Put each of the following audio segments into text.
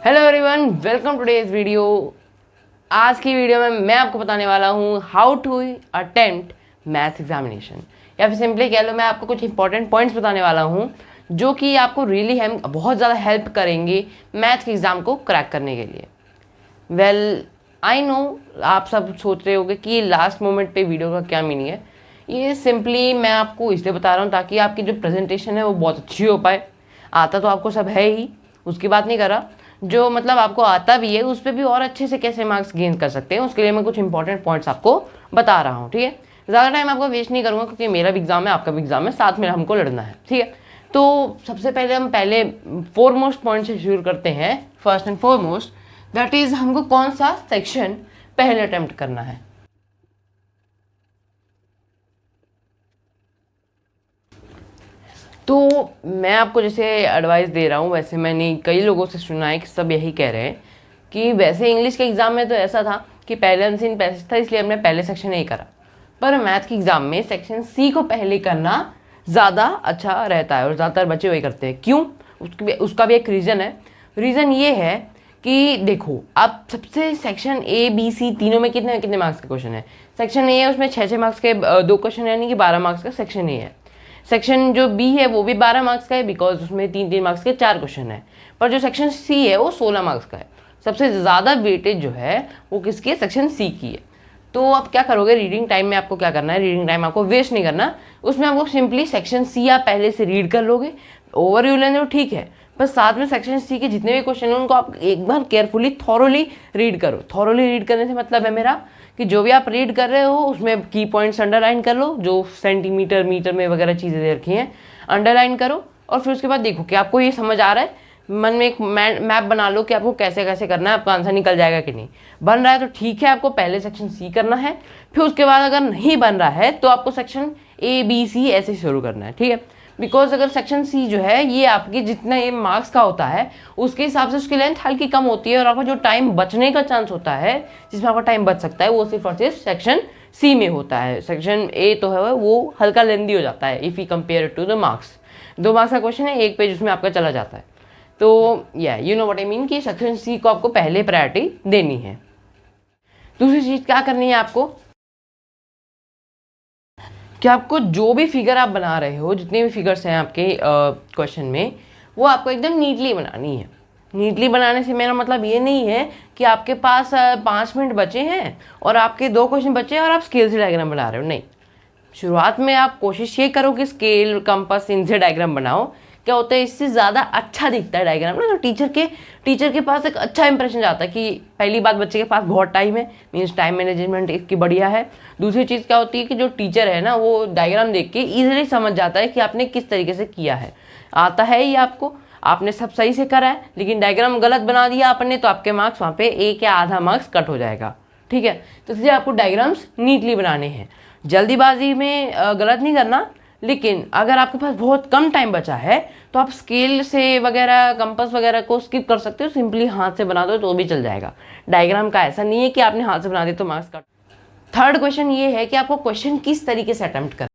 Hello everyone, welcome today's video. आज की video में मैं आपको बताने वाला हूँ how to attempt maths examination, या फिर सिंपली कह लो मैं आपको कुछ इंपॉर्टेंट पॉइंट्स बताने वाला हूँ जो कि आपको रियली बहुत ज़्यादा हेल्प करेंगे मैथ्स के एग्ज़ाम को क्रैक करने के लिए। वेल आई नो आप सब सोच रहे होगे कि लास्ट मोमेंट पे वीडियो का क्या मीनिंग है। ये सिंपली मैं आपको इसलिए बता रहा हूँ ताकि आपकी जो प्रेजेंटेशन है वो बहुत अच्छी हो पाए। आता तो आपको सब है ही, उसकी बात नहीं कर रहा, जो मतलब आपको आता भी है उस पर भी और अच्छे से कैसे मार्क्स गेन कर सकते हैं उसके लिए मैं कुछ इंपॉर्टेंट पॉइंट्स आपको बता रहा हूँ। ठीक है, ज़्यादा टाइम आपको वेस्ट नहीं करूँगा क्योंकि मेरा भी एग्जाम है, आपका भी एग्जाम है, साथ में हमको लड़ना है। ठीक है, तो सबसे पहले हम फोरमोस्ट पॉइंट से शुरू करते हैं। First and foremost that is हमको कौन सा सेक्शन पहले अटेम्प्ट करना है। तो मैं आपको जैसे एडवाइस दे रहा हूँ, वैसे मैंने कई लोगों से सुना है कि सब यही कह रहे हैं कि वैसे इंग्लिश के एग्ज़ाम में तो ऐसा था कि पहले अनसीन पैसेज था इसलिए हमने पहले सेक्शन नहीं करा, पर मैथ के एग्ज़ाम में सेक्शन सी को पहले करना ज़्यादा अच्छा रहता है और ज़्यादातर बच्चे वही करते हैं। क्यों? उसका भी एक रीज़न है। रीज़न ये है कि देखो, आप सबसे सेक्शन ए बी सी तीनों में कितने कितने मार्क्स के क्वेश्चन है। सेक्शन ए है उसमें 6 मार्क्स के 2 क्वेश्चन, यानी कि 12 मार्क्स का सेक्शन ए है। सेक्शन जो बी है वो भी 12 मार्क्स का है बिकॉज उसमें 3 मार्क्स के 4 क्वेश्चन है। पर जो सेक्शन सी है वो 16 मार्क्स का है। सबसे ज़्यादा वेटेज जो है वो किसकी है? सेक्शन सी की है। तो आप क्या करोगे, रीडिंग टाइम में आपको क्या करना है, रीडिंग टाइम आपको वेस्ट नहीं करना, उसमें आपको सिंपली सेक्शन सी आप पहले से रीड कर लोगे। ओवरव्यू लेने तो ठीक है, पर साथ में सेक्शन सी के जितने भी क्वेश्चन हैं उनको आप एक बार केयरफुली थॉरोली रीड करो। थॉरोली रीड करने से मतलब है मेरा कि जो भी आप रीड कर रहे हो उसमें की पॉइंट्स अंडरलाइन कर लो, जो सेंटीमीटर मीटर में वगैरह चीज़ें दे रखी हैं अंडरलाइन करो, और फिर उसके बाद देखो कि आपको ये समझ आ रहा है। मन में एक मैप बना लो कि आपको कैसे कैसे करना है, आपका आंसर निकल जाएगा कि नहीं। बन रहा है तो ठीक है, आपको पहले सेक्शन सी करना है, फिर उसके बाद अगर नहीं बन रहा है तो आपको सेक्शन ए बी सी ऐसे शुरू करना है। ठीक है, बिकॉज अगर सेक्शन सी जो है ये आपके जितना ये मार्क्स का होता है उसके हिसाब से उसकी लेंथ हल्की कम होती है और आपका जो टाइम बचने का चांस होता है, जिसमें आपका टाइम बच सकता है, वो सिर्फ और सिर्फ सेक्शन सी में होता है। सेक्शन ए तो है वो हल्का लेंदी हो जाता है if you compare to the marks. 2 marks का क्वेश्चन है, 1 पेज उसमें आपका चला जाता है। तो या you know what I mean कि सेक्शन सी को आपको पहले प्रायोरिटी देनी है। दूसरी चीज़ क्या करनी है आपको कि आपको जो भी फिगर आप बना रहे हो, जितने भी फिगर्स हैं आपके क्वेश्चन में, वो आपको एकदम नीटली बनानी है। नीटली बनाने से मेरा मतलब ये नहीं है कि आपके पास 5 मिनट बचे हैं और आपके 2 क्वेश्चन बचे हैं और आप स्केल से डायग्राम बना रहे हो। नहीं, शुरुआत में आप कोशिश ये करो कि स्केल कंपास इनसे डायग्राम बनाओ। क्या होता है, इससे ज़्यादा अच्छा दिखता है डायग्राम ना, तो टीचर के पास एक अच्छा इंप्रेशन जाता है कि पहली बात बच्चे के पास बहुत टाइम है, मीन्स टाइम मैनेजमेंट इसकी बढ़िया है। दूसरी चीज़ क्या होती है कि जो टीचर है ना वो डायग्राम देख के ईजिली समझ जाता है कि आपने किस तरीके से किया है। आता है ये आपको, आपने सब सही से करा है, लेकिन डायग्राम गलत बना दिया आपने तो आपके मार्क्स वहाँ पे 1 या आधा मार्क्स कट हो जाएगा। ठीक है, तो इसलिए आपको डायग्राम्स नीटली बनाने हैं। जल्दीबाजी में गलत नहीं करना, लेकिन अगर आपके पास बहुत कम टाइम बचा है तो आप स्केल से वगैरह कंपास वगैरह को स्किप कर सकते हो, सिंपली हाथ से बना दो तो भी चल जाएगा। डायग्राम का ऐसा नहीं है कि आपने हाथ से बना दिया तो मार्क्स कट। थर्ड क्वेश्चन ये है कि आपको क्वेश्चन किस तरीके से अटेम्प्ट करना।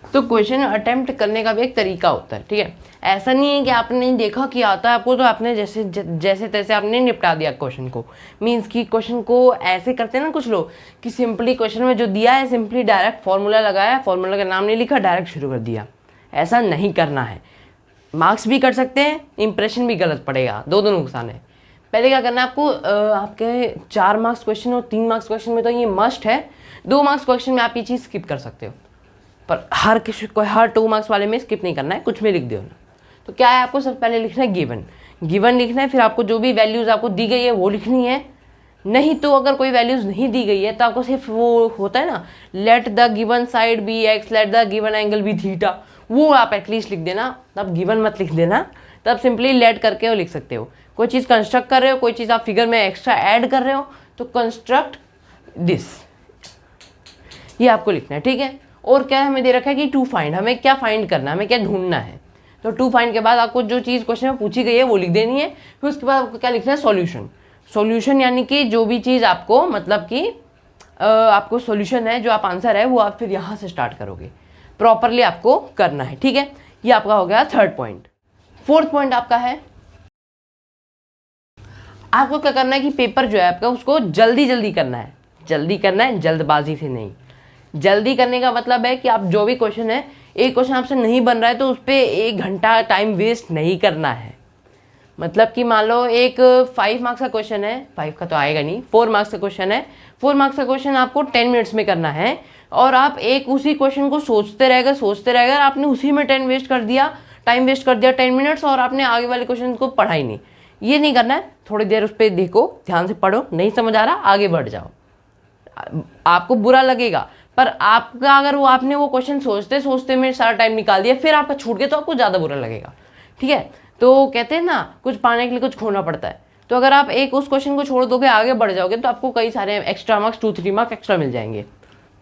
तो क्वेश्चन अटेम्प्ट करने का भी एक तरीका होता है। ठीक है, ऐसा नहीं है कि आपने देखा कि आता है आपको तो आपने जैसे तैसे आपने निपटा दिया क्वेश्चन को। मीन्स कि क्वेश्चन को ऐसे करते हैं ना कुछ लोग कि सिंपली क्वेश्चन में जो दिया है सिंपली डायरेक्ट फॉर्मूला लगाया, फॉर्मूला का नाम नहीं लिखा, डायरेक्ट शुरू कर दिया। ऐसा नहीं करना है, मार्क्स भी कट सकते हैं, इंप्रेशन भी गलत पड़ेगा, दोनों नुकसान है। पहले क्या करना है आपको, आपके 4 मार्क्स क्वेश्चन और 3 मार्क्स क्वेश्चन में तो ये मस्ट है। 2 मार्क्स क्वेश्चन में आप ये चीज़ स्किप कर सकते हो, पर हर 2 मार्क्स वाले में स्किप नहीं करना है, कुछ में लिख दो ना। तो क्या है, आपको सबसे पहले लिखना है गिवन लिखना है, फिर आपको जो भी वैल्यूज़ आपको दी गई है वो लिखनी है। नहीं तो अगर कोई वैल्यूज़ नहीं दी गई है तो आपको सिर्फ वो होता है ना, let the given side B X, let the given angle B theta, वो आप एटलीस्ट लिख देना। तब गिवन मत लिख देना, तब सिंपली लेट करके वो लिख सकते हो। कोई चीज़ कंस्ट्रक्ट कर रहे हो, कोई चीज़ आप फिगर में एक्स्ट्रा ऐड कर रहे हो तो कंस्ट्रक्ट दिस, ये आपको लिखना है। ठीक है, और क्या हमें दे रखा है कि टू फाइंड, हमें क्या फाइंड करना है, हमें क्या ढूंढना है। तो टू फाइंड के बाद आपको जो चीज़ क्वेश्चन में पूछी गई है वो लिख देनी है। फिर उसके बाद आपको क्या लिखना है, सॉल्यूशन यानी कि जो भी चीज़ आपको मतलब कि आपको सॉल्यूशन है, जो आप आंसर है वो आप फिर यहाँ से स्टार्ट करोगे। प्रॉपरली आपको करना है, ठीक है। ये आपका हो गया थर्ड पॉइंट। फोर्थ पॉइंट आपका है, आपको क्या करना है कि पेपर जो है आपका उसको जल्दी जल्दी करना है। जल्दी करना है, जल्दबाजी से नहीं। जल्दी करने का मतलब है कि आप जो भी क्वेश्चन है, एक क्वेश्चन आपसे नहीं बन रहा है तो उस पर 1 घंटा टाइम वेस्ट नहीं करना है। मतलब कि मान लो एक 5 मार्क्स का क्वेश्चन है, 5 का तो आएगा नहीं, 4 मार्क्स का क्वेश्चन है, 4 मार्क्स का क्वेश्चन आपको 10 मिनट्स में करना है और आप एक उसी क्वेश्चन को सोचते रहेगा, आपने उसी में टाइम वेस्ट कर दिया 10 मिनट्स और आपने आगे वाले क्वेश्चन को पढ़ा ही नहीं। ये नहीं करना है। थोड़ी देर उस पर देखो, ध्यान से पढ़ो, नहीं समझ आ रहा आगे बढ़ जाओ। आपको बुरा लगेगा, पर आपका अगर वो आपने वो क्वेश्चन सोचते सोचते में सारा टाइम निकाल दिया, फिर आपका छूट गया तो आपको ज़्यादा बुरा लगेगा, ठीक है। तो कहते हैं ना, कुछ पाने के लिए कुछ खोना पड़ता है। तो अगर आप एक उस क्वेश्चन को छोड़ दोगे, आगे बढ़ जाओगे, तो आपको कई सारे एक्स्ट्रा मार्क्स 2-3 मार्क्स एक्स्ट्रा मिल जाएंगे।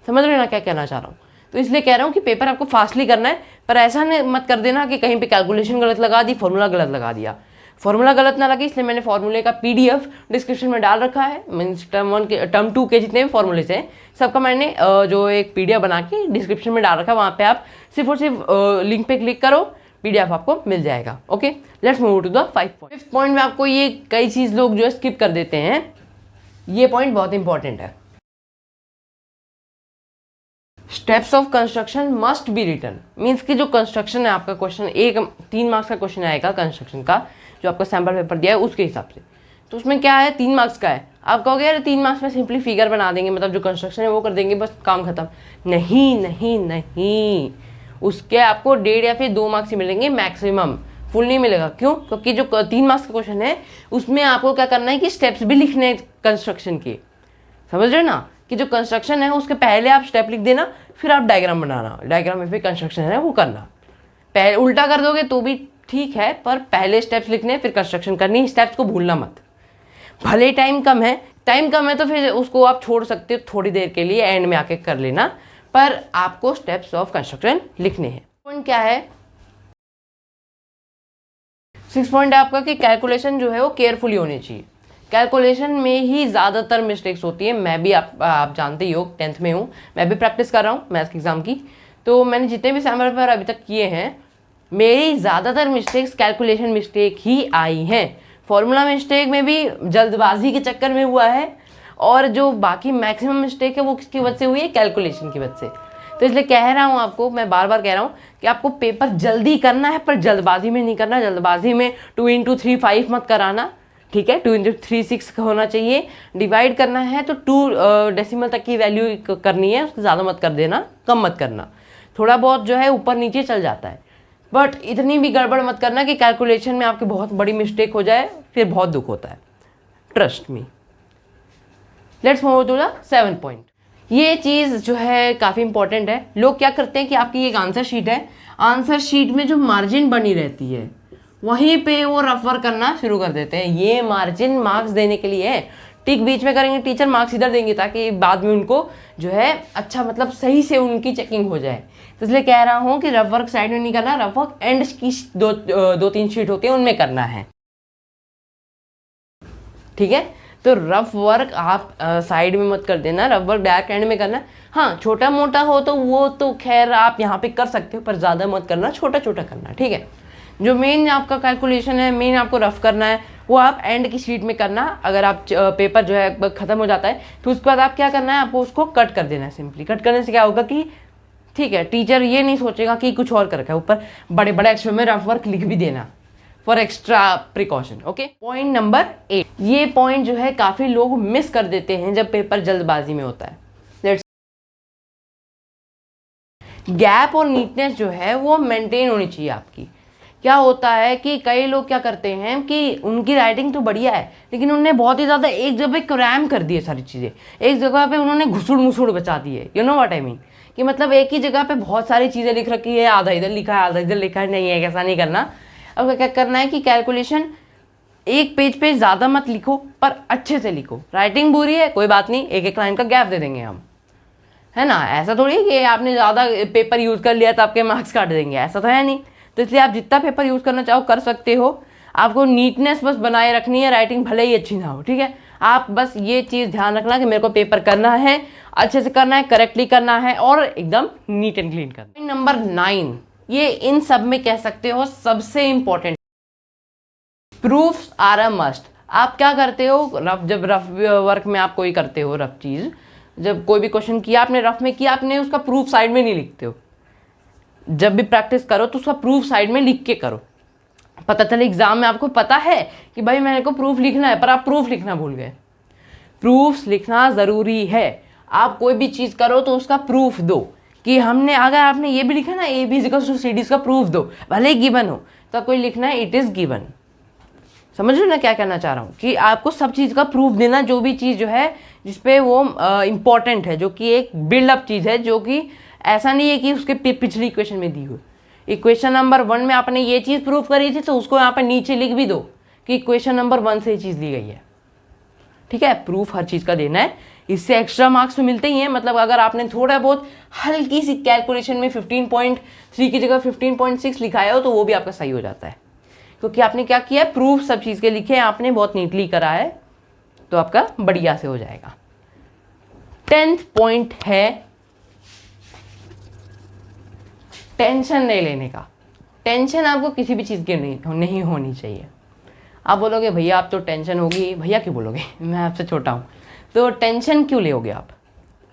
समझ रहे हो ना क्या कहना चाह रहा हूँ। तो इसलिए कह रहा हूँ कि पेपर आपको फास्टली करना है, पर ऐसा नहीं मत कर देना कि कहीं पे कैलकुलेशन गलत लगा दी, फॉर्मूला गलत लगा दिया। फॉर्मूला गलत ना लगे, इसलिए मैंने फॉर्मूले का PDF डिस्क्रिप्शन में डाल रखा है। मीन्स टर्म 2 के जितने भी फॉर्मूलेस हैं सबका मैंने जो एक PDF बना के डिस्क्रिप्शन में डाल रखा है। वहाँ पे आप सिर्फ और सिर्फ लिंक पे क्लिक करो, PDF आपको मिल जाएगा। Okay, let's move to the 5th point में आपको ये कई चीज़ लोग जो है स्किप कर देते हैं। ये पॉइंट बहुत इंपॉर्टेंट है। Steps of construction must be written. Means कि जो कंस्ट्रक्शन है आपका क्वेश्चन, 3 मार्क्स का क्वेश्चन आएगा कंस्ट्रक्शन का, जो आपका सैम्पल पेपर दिया है उसके हिसाब से। तो उसमें क्या है, 3 मार्क्स का है। आप कहोगे यार 3 मार्क्स में सिंपली फिगर बना देंगे, मतलब जो कंस्ट्रक्शन है वो कर देंगे, बस काम खत्म। नहीं नहीं नहीं, उसके आपको 1.5 या फिर 2 मार्क्स ही मिलेंगे मैक्सिमम, फुल नहीं मिलेगा। क्यों? क्योंकि जो 3 मार्क्स का क्वेश्चन है उसमें आपको क्या करना है कि स्टेप्स भी लिखने हैं कंस्ट्रक्शन के। समझ रहे हो ना, कि जो कंस्ट्रक्शन है उसके पहले आप स्टेप लिख देना, फिर आप डायग्राम बनाना, डायग्राम में फिर कंस्ट्रक्शन है वो करना। पहले उल्टा कर दोगे तो भी ठीक है, पर पहले स्टेप्स लिखने फिर कंस्ट्रक्शन करनी। स्टेप्स को भूलना मत। भले टाइम कम है तो फिर उसको आप छोड़ सकते हो थोड़ी देर के लिए, एंड में आके कर लेना, पर आपको स्टेप्स ऑफ कंस्ट्रक्शन लिखने हैं। पॉइंट क्या है, 6 पॉइंट है आपका कि कैलकुलेशन जो है वो केयरफुली होनी चाहिए। कैलकुलेशन में ही ज़्यादातर मिस्टेक्स होती है। मैं भी आप जानते ही हो, 10th में हूँ, मैं भी प्रैक्टिस कर रहा हूँ मैथ्स के एग्ज़ाम की। तो मैंने जितने भी सैम्पल पेपर अभी तक किए हैं, मेरी ज़्यादातर मिस्टेक्स कैलकुलेशन मिस्टेक ही आई हैं। फॉर्मूला मिस्टेक में भी जल्दबाजी के चक्कर में हुआ है, और जो बाकी मैक्सिमम मिस्टेक है वो किसकी वजह से हुई है, कैलकुलेशन की वजह से। तो इसलिए कह रहा हूँ आपको, मैं बार बार कह रहा हूँ कि आपको पेपर जल्दी करना है, पर जल्दबाजी में नहीं करना। जल्दबाजी में 2 × 3 5 मत कराना, ठीक है। 2 × 3 6 होना चाहिए। डिवाइड करना है तो 2 डेसिमल तक की वैल्यू करनी है, उसको ज़्यादा मत कर देना, कम मत करना। थोड़ा बहुत जो है ऊपर नीचे चल जाता है, बट इतनी भी गड़बड़ मत करना कि कैलकुलेशन में आपकी बहुत बड़ी मिस्टेक हो जाए, फिर बहुत दुख होता है, trust me. Let's move to the 7th point. ये चीज़ जो है काफ़ी इंपॉर्टेंट है। लोग क्या करते हैं कि आपकी एक आंसर शीट है, आंसर शीट में जो मार्जिन बनी रहती है वहीं पे वो रफ वर्क करना शुरू कर देते हैं। ये मार्जिन मार्क्स देने के लिए है, टिक बीच में करेंगे, टीचर मार्क्स इधर देंगे ताकि बाद में उनको जो है अच्छा मतलब सही से उनकी चेकिंग हो जाए। तो इसलिए कह रहा हूँ कि रफ वर्क साइड में नहीं करना, रफ वर्क एंड की 2-3 शीट होती है उनमें करना है, ठीक है। तो रफ वर्क आप साइड में मत कर देना, रफ वर्क डायरेक्ट एंड में करना। हाँ, छोटा मोटा हो तो वो तो खैर आप यहाँ पे कर सकते हो, पर ज़्यादा मत करना, छोटा छोटा करना, ठीक है। जो मेन आपका कैलकुलेशन है, मेन आपको रफ करना है, वो आप एंड की शीट में करना। अगर आप पेपर जो है ख़त्म हो जाता है तो उसके बाद आप क्या करना है, आपको उसको कट कर देना है। सिंपली कट करने से क्या होगा कि ठीक है, टीचर ये नहीं सोचेगा कि कुछ और कर रखा है, ऊपर बड़े बड़े अक्षर में रफ वर्क लिख भी देना for extra precaution. Okay, point number 8। ये पॉइंट जो है काफ़ी लोग मिस कर देते हैं जब पेपर जल्दबाजी में होता है। गैप और नीटनेस जो है वो मेंटेन होनी चाहिए आपकी। क्या होता है कि कई लोग क्या करते हैं कि उनकी राइटिंग तो बढ़िया है, लेकिन उन्होंने बहुत ही ज़्यादा एक जगह पे क्रैम कर दिए सारी चीज़ें, एक जगह पे उन्होंने घुसुड़ मुसुड़ बचा दी है। You know what I mean, कि मतलब एक ही जगह पे बहुत सारी चीज़ें लिख रखी है, आधा इधर लिखा है आधा इधर लिखा है। नहीं है, ऐसा नहीं करना। अब क्या करना है कि कैलकुलेशन एक पेज पे ज़्यादा मत लिखो, पर अच्छे से लिखो। राइटिंग बुरी है कोई बात नहीं, एक एक लाइन का गैप दे देंगे हम, है ना। ऐसा थोड़ी है कि आपने ज़्यादा पेपर यूज़ कर लिया तो आपके मार्क्स काट देंगे, ऐसा तो है नहीं। तो इसलिए आप जितना पेपर यूज़ करना चाहो कर सकते हो। आपको नीटनेस बस बनाए रखनी है, राइटिंग भले ही अच्छी ना हो, ठीक है। आप बस ये चीज़ ध्यान रखना कि मेरे को पेपर करना है, अच्छे से करना है, करेक्टली करना है और एकदम नीट एंड क्लीन करना है। नंबर 9, ये इन सब में कह सकते हो सबसे important, proofs are a must. आप क्या करते हो जब रफ वर्क में आप कोई करते हो रफ चीज़, जब कोई भी क्वेश्चन किया आपने रफ में किया, आपने उसका प्रूफ साइड में नहीं लिखते हो। जब भी प्रैक्टिस करो तो उसका प्रूफ साइड में लिख के करो। पता चले एग्जाम में आपको पता है कि भाई मेरे को प्रूफ लिखना है, पर आप प्रूफ लिखना भूल गए। प्रूफ्स लिखना ज़रूरी है। आप कोई भी चीज़ करो तो उसका प्रूफ दो कि हमने, अगर आपने ये भी लिखा ना A B equals to C D, का प्रूफ दो, भले ही गिवन हो तो आपको लिखना है इट इज़ गिवन। समझ लो ना क्या कहना चाह रहा हूँ, कि आपको सब चीज़ का प्रूफ देना, जो भी चीज़ जो है जिसपे वो इम्पॉर्टेंट है, जो कि एक बिल्डअप चीज़ है, जो कि ऐसा नहीं है कि उसके पिछली इक्वेशन में दी हुई। इक्वेशन नंबर 1 में आपने ये चीज़ प्रूफ करी थी तो उसको यहाँ पर नीचे लिख भी दो कि इक्वेशन नंबर 1 से ये चीज़ ली गई है। ठीक है, प्रूफ हर चीज़ का देना है, इससे एक्स्ट्रा मार्क्स तो मिलते ही हैं। मतलब अगर आपने थोड़ा बहुत हल्की सी कैलकुलेशन में 15.3 की जगह 15.6 लिखाया हो तो वो भी आपका सही हो जाता है, क्योंकि आपने क्या किया है, प्रूफ सब चीज़ के लिखे हैं आपने, बहुत नीटली करा है, तो आपका बढ़िया से हो जाएगा। 10th पॉइंट है टेंशन नहीं लेने का। टेंशन आपको किसी भी चीज़ की नहीं होनी चाहिए। आप बोलोगे भैया आप तो टेंशन होगी, भैया क्यों बोलोगे, मैं आपसे छोटा हूँ, तो टेंशन क्यों लोगे आप,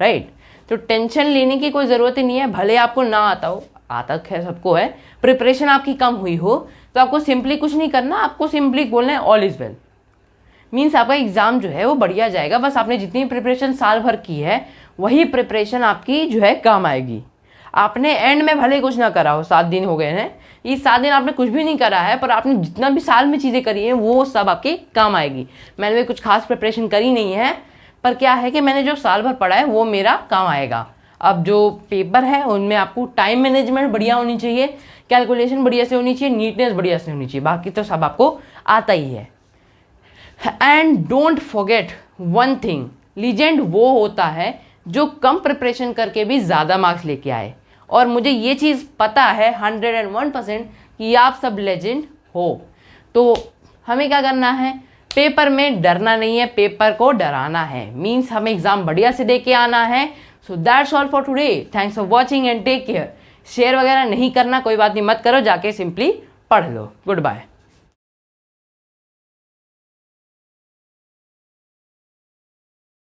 राइट। तो टेंशन लेने की कोई ज़रूरत ही नहीं है, भले आपको ना आता हो, आता खैर सबको है, प्रिपरेशन आपकी कम हुई हो तो आपको सिंपली कुछ नहीं करना, आपको सिंपली बोलना है ऑल इज़ वेल। मीन्स आपका एग्ज़ाम जो है वो बढ़िया जाएगा। बस आपने जितनी प्रिपरेशन साल भर की है वही प्रिपरेशन आपकी जो है काम आएगी। आपने एंड में भले कुछ ना करा हो, 7 दिन हो गए हैं, ये 7 दिन आपने कुछ भी नहीं करा है, पर आपने जितना भी साल में चीज़ें करी हैं वो सब आपके काम आएगी। मैंने भी कुछ खास प्रिपरेशन करी नहीं है, पर क्या है कि मैंने जो साल भर पढ़ा है वो मेरा काम आएगा। अब जो पेपर है उनमें आपको टाइम मैनेजमेंट बढ़िया होनी चाहिए, कैलकुलेशन बढ़िया से होनी चाहिए, नीटनेस बढ़िया से होनी चाहिए, बाकी तो सब आपको आता ही है। And don't forget one thing, legend वो होता है जो कम प्रिपरेशन करके भी ज़्यादा मार्क्स लेके आए, और मुझे ये चीज़ पता है 101% कि आप सब लेजेंड हो। तो हमें क्या करना है, पेपर में डरना नहीं है, पेपर को डराना है। मीन्स हमें एग्ज़ाम बढ़िया से दे के आना है। So that's all for today, thanks for watching and take care. Share वगैरह नहीं करना, कोई बात नहीं, मत करो, जाके सिंपली पढ़ लो। Good bye.